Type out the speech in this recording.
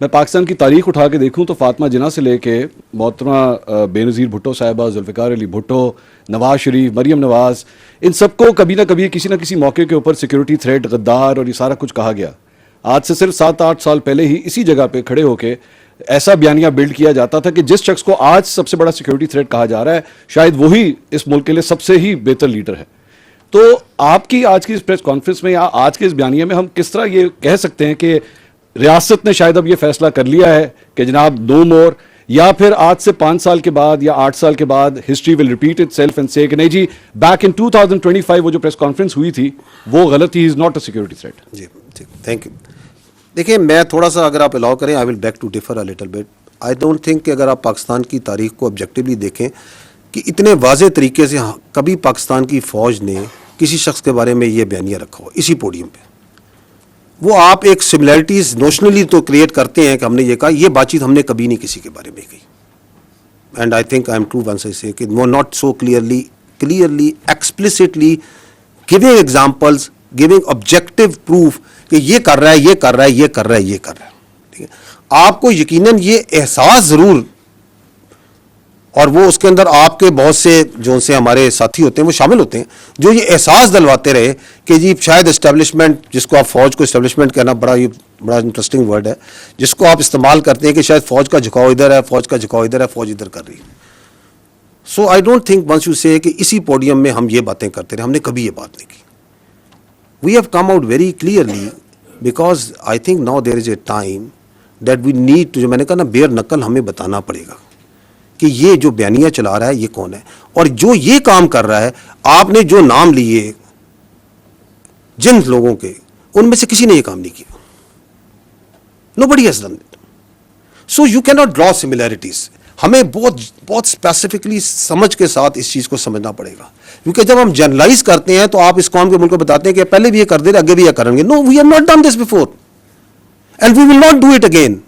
میں پاکستان کی تاریخ اٹھا کے دیکھوں تو فاطمہ جناح سے لے کے محترمہ بے نظیر بھٹو صاحبہ، ذوالفقار علی بھٹو، نواز شریف، مریم نواز، ان سب کو کبھی نہ کبھی کسی نہ کسی موقع کے اوپر سیکیورٹی تھریٹ، غدار اور یہ سارا کچھ کہا گیا. آج سے صرف 7-8 سال پہلے ہی اسی جگہ پہ کھڑے ہو کے ایسا بیانیہ بلڈ کیا جاتا تھا کہ جس شخص کو آج سب سے بڑا سیکیورٹی تھریٹ کہا جا رہا ہے شاید وہی اس ملک کے لیے سب سے ہی بہتر لیڈر ہے. تو آپ کی آج کی اس پریس کانفرنس میں یا آج کے اس بیانیے میں ہم کس طرح یہ کہہ سکتے ہیں کہ ریاست نے شاید اب یہ فیصلہ کر لیا ہے کہ جناب نو مور، یا پھر آج سے 5 سال کے بعد یا 8 سال کے بعد history will repeat it self and سے کہ نہیں جی بیک ان 2025 وہ جو پریس کانفرنس ہوئی تھی وہ غلط تھی، is not a security threat. جی ٹھیک، تھینک یو. دیکھیں میں تھوڑا سا اگر آپ الاؤ کریں I will beg to differ a little bit. I don't think کہ اگر آپ پاکستان کی تاریخ کو آبجیکٹیولی دیکھیں کہ اتنے واضح طریقے سے کبھی پاکستان کی فوج نے کسی شخص کے بارے میں یہ بیانیہ رکھا ہو اسی پوڈیم پہ. وہ آپ ایک سملیرٹیز نوشنلی تو کریٹ کرتے ہیں کہ ہم نے یہ کہا، یہ بات چیت ہم نے کبھی نہیں کسی کے بارے میں کہی. And I think I am true once I say کہ وہ not so clearly explicitly giving examples, giving objective proof کہ یہ کر رہا ہے، یہ کر رہا ہے، یہ کر رہا ہے، یہ کر رہا ہے. ٹھیک ہے، آپ کو یقیناً یہ احساس ضرور، اور وہ اس کے اندر آپ کے بہت سے جو ان سے ہمارے ساتھی ہوتے ہیں وہ شامل ہوتے ہیں جو یہ احساس دلواتے رہے کہ جی شاید اسٹیبلشمنٹ، جس کو آپ فوج کو اسٹیبلشمنٹ کہنا بڑا انٹرسٹنگ ورڈ ہے جس کو آپ استعمال کرتے ہیں کہ شاید فوج کا جھکاؤ ادھر ہے، فوج کا جھکاؤ ادھر ہے، فوج ادھر کر رہی ہے. So I don't think once you say کہ اسی پوڈیم میں ہم یہ باتیں کرتے رہے، ہم نے کبھی یہ بات نہیں کی. We have come out very clearly because I think now there is a time that we need to, جو میں نے کہا نا بیر نقل ہمیں بتانا پڑے گا کہ یہ جو بیانیہ چلا رہا ہے یہ کون ہے، اور جو یہ کام کر رہا ہے. آپ نے جو نام لیے جن لوگوں کے، ان میں سے کسی نے یہ کام نہیں کیا. Nobody has done it. So you cannot draw similarities. ہمیں بہت اسپیسیفکلی سمجھ کے ساتھ اس چیز کو سمجھنا پڑے گا، کیونکہ جب ہم جرنلائز کرتے ہیں تو آپ اس قوم کے ملک کو بتاتے ہیں کہ پہلے بھی یہ کر دے رہے، آگے بھی یہ کریں گے. No, we have not done this before and we will not do it again.